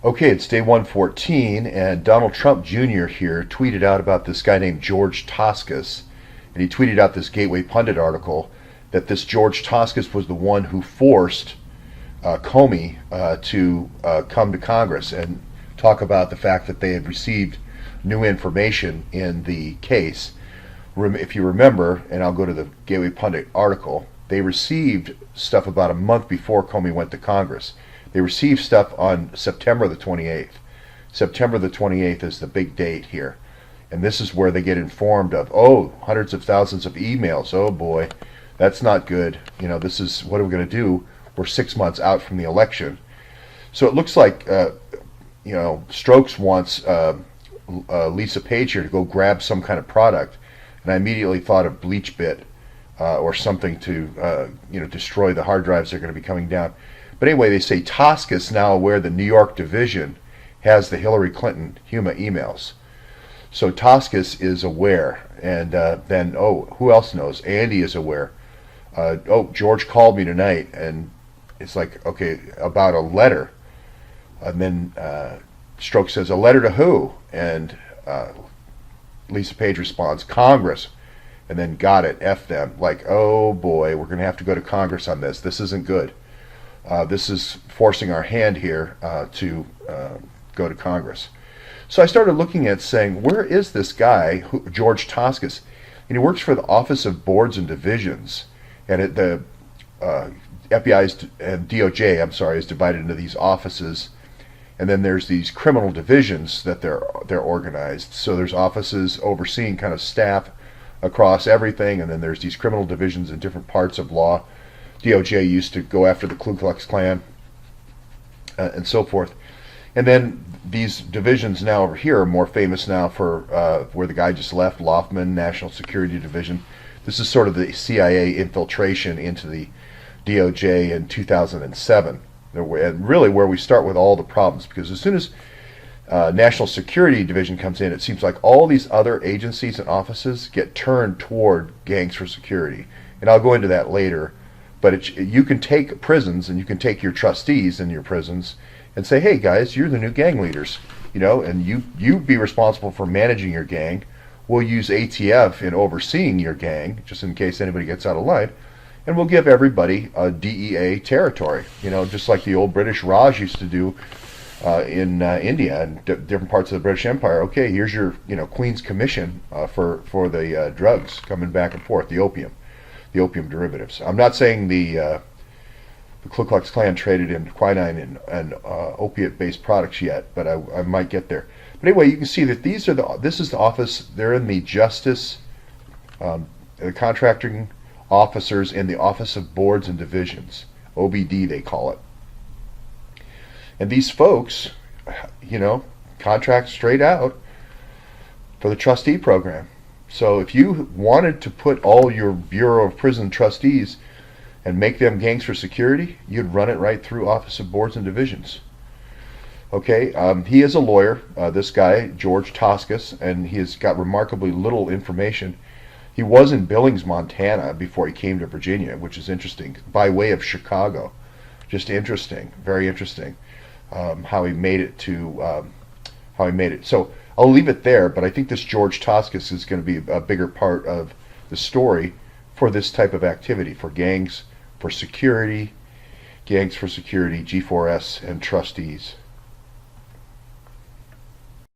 Okay, it's day 114, and Donald Trump Jr. here tweeted out about this guy named George Toscas. And he tweeted out this Gateway Pundit article that this George Toscas was the one who forced Comey to come to Congress and talk about the fact that they had received new information in the case. If you remember, and I'll go to the Gateway Pundit article, they received stuff about a month before Comey went to Congress. They received stuff on September the 28th. September the 28th is the big date here. And this is where they get informed of, hundreds of thousands of emails. Oh boy, that's not good. This is, what are we going to do? We're 6 months out from the election. So it looks like, Strokes wants Lisa Page here to go grab some kind of product. And I immediately thought of BleachBit or something to, destroy the hard drives that are going to be coming down. But anyway, they say Toscas now aware the New York division has the Hillary Clinton Huma emails. So Toscas is aware, and then who else knows? Andy is aware. George called me tonight, and it's like, okay, about a letter. And then Stroke says, a letter to who? And Lisa Page responds, Congress. And then got it, F them. Like, oh boy, we're going to have to go to Congress on this. This isn't good. This is forcing our hand here to go to Congress. So I started looking at saying, where is this guy, George Toscas? And he works for the Office of Boards and Divisions. And the FBI and DOJ, is divided into these offices. And then there's these criminal divisions that they're organized. So there's offices overseeing kind of staff across everything. And then there's these criminal divisions in different parts of law. DOJ used to go after the Ku Klux Klan and so forth. And then these divisions now over here are more famous now for where the guy just left, Loftman, National Security Division. This is sort of the CIA infiltration into the DOJ in 2007. And really where we start with all the problems, because as soon as National Security Division comes in, it seems like all these other agencies and offices get turned toward gangs for security. And I'll go into that later. But you can take prisons, and you can take your trustees in your prisons and say, hey guys, you're the new gang leaders, and you be responsible for managing your gang. We'll use ATF in overseeing your gang, just in case anybody gets out of line, and we'll give everybody a DEA territory, just like the old British Raj used to do in India and different parts of the British Empire. Okay, here's your Queen's Commission for the drugs coming back and forth, the opium derivatives. I'm not saying the Ku Klux Klan traded in quinine and opiate-based products yet, but I might get there. But anyway, you can see that this is the office. They're in the Justice, the contracting officers in the Office of Boards and Divisions, OBD they call it. And these folks, contract straight out for the trustee program. So if you wanted to put all your Bureau of Prison trustees and make them gangs for security, you'd run it right through Office of Boards and Divisions. Okay, he is a lawyer, this guy, George Toscas, and he has got remarkably little information. He was in Billings, Montana before he came to Virginia, which is interesting, by way of Chicago. Just interesting, very interesting, how he made it. So I'll leave it there, but I think this George Toscas is going to be a bigger part of the story for this type of activity, for gangs for security, G4S, and trustees.